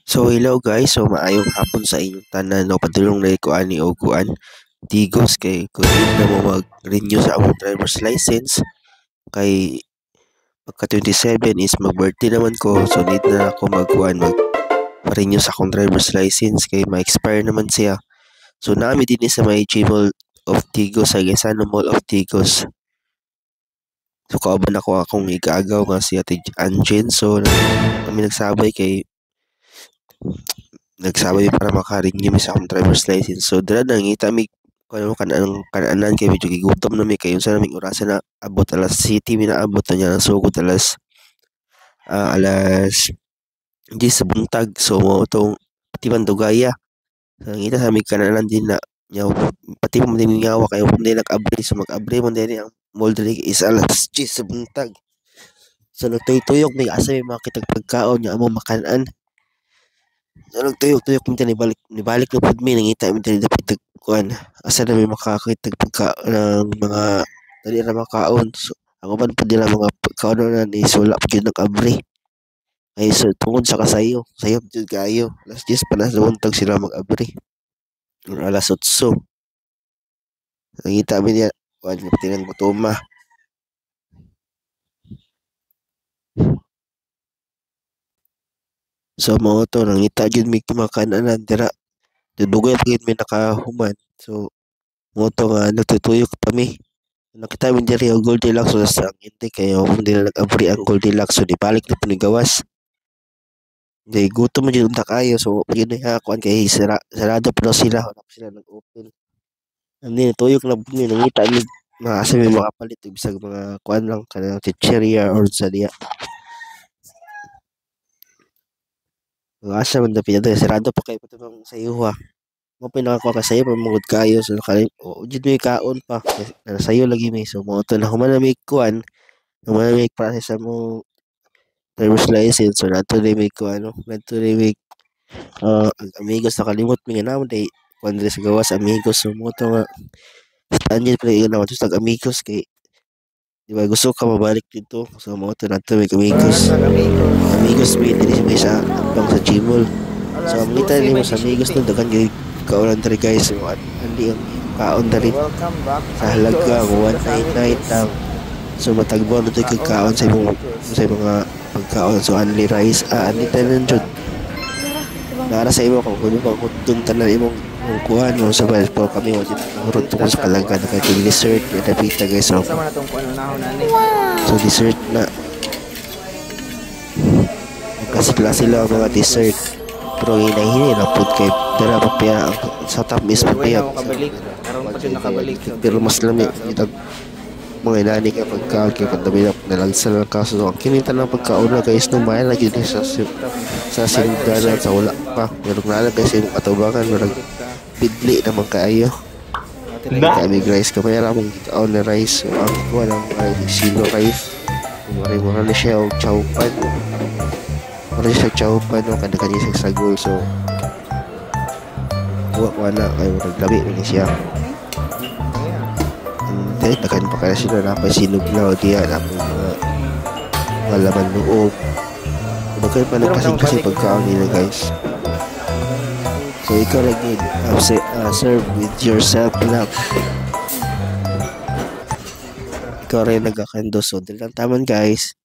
So hello guys, so maayong hapon sa inyong tanan no padulong na ko ani og kuan tigos kay kun na mo mag-renew sa akong driver's license kay pagka 27 is mag-birthday naman ko, so need na ako mag-renew sa akong driver's license kay ma-expire naman siya. So naami din sa may Gmall of Tigos sa Gesano Mall of Tigos. So kauban ako akong igaagaw nga si Ate Anjen, so kami nagsabay para maka-renew mi sa akong driver's license. So dala nangita mi kung kanaanan kay medyo gigutom na mi kayo sa naming orasan na abot alas 7 mi na abot na niya sugod alas 10 sa buntag. So mo tong pati man dugaya. So nangita sa aming kanaanan din na nyaw pati mo din ngawa kayo kung di nag-abri, so mag-abri mo din ang mall diri is alas 10 sa buntag. So nagtuyok may asa may mga kitag pagkaon nya amo makanan. So nagtuyok mi tani nibalik na pud mi nangita mi tani dapat kuan asa na may makakitag pagka ng mga dali ra makaon. So ako man pud nila mga pagkaon na ni sulap gyud nag-abri. Ay so tungod sa kasayo, sayo jud kayo. Alas 10 pa na sa buntag sila mag-abri. Alas 8. Nangita mi niya kuan pati nang butoma. So mao to nangita gyud mi kumakanan dira. Dugay gyud mi nakahuman. So mao to nga nagtutuyok pa mi. Nakita mi diri ang Goldilocks so sa hindi kayo hindi na nag-abri ang Goldilocks, so di balik na panigawas. Di gutom man jud unta kayo, so yun na kuan kay sarado pa daw sila wala pa sila nag-open. Hindi tuyok na pud mi nangita mi maasa mi makapalit bisag mga kuan lang kanang chicheria or sa diya. Asa man daw pinadala sarado pa kay patubang sa iyo ha. Mo pinakakuha ka sayo pamungod kayo so kay jud may kaon pa sayo lagi may so mo to na human may kuan human may process sa mo driver's license, so nato na may kuan nato na may amigos nakalimot mi nga namon day kuan diri sa gawas amigos, so mo to nga tanjil pa yung naman tag amigos kay di ba gusto ka mabalik dito, so mo to nato may amigos may diri sa ambang sa Gmall. So ang kita nimo sa amigos no dagan gyud kaulan diri guys, so andi ang kaon diri sa halaga 199 lang. So matagbo na tayo kaon sa mga pagkaon, so only rice only tanan jud nara sa imo kung kuno kang kutun tanan imong kuhan mo sa bahay po kami mo dito hurot tungkol sa kalangkan kay dessert kita pita guys. So dessert na kasi sila mga dessert pero hinahinay na food kay dara pa piya sa top is pa piya pero mas lami itag mga inani ka pagkaon kay pandami na lang sa kaso ang kinita ng pagkaon na guys no may lagi din sa sinugdanan sa wala pa pero na kasi yung katubangan marag pidli naman kaayo kami guys kamay ra mong gitaon na rice, so ang walang sino rice mura na siya og chowpan. Mura siya chowpan no kada kanya sa sagol, so wala ay naglabi ni siya. Dahil takan pa kaya sila napay sinuglaw diya napay mga laman loob bagay pa nagkasing pagkaon nila guys. So ikaw lagi serve with yourself lang, ikaw rin nagkakando, so dili lang taman guys.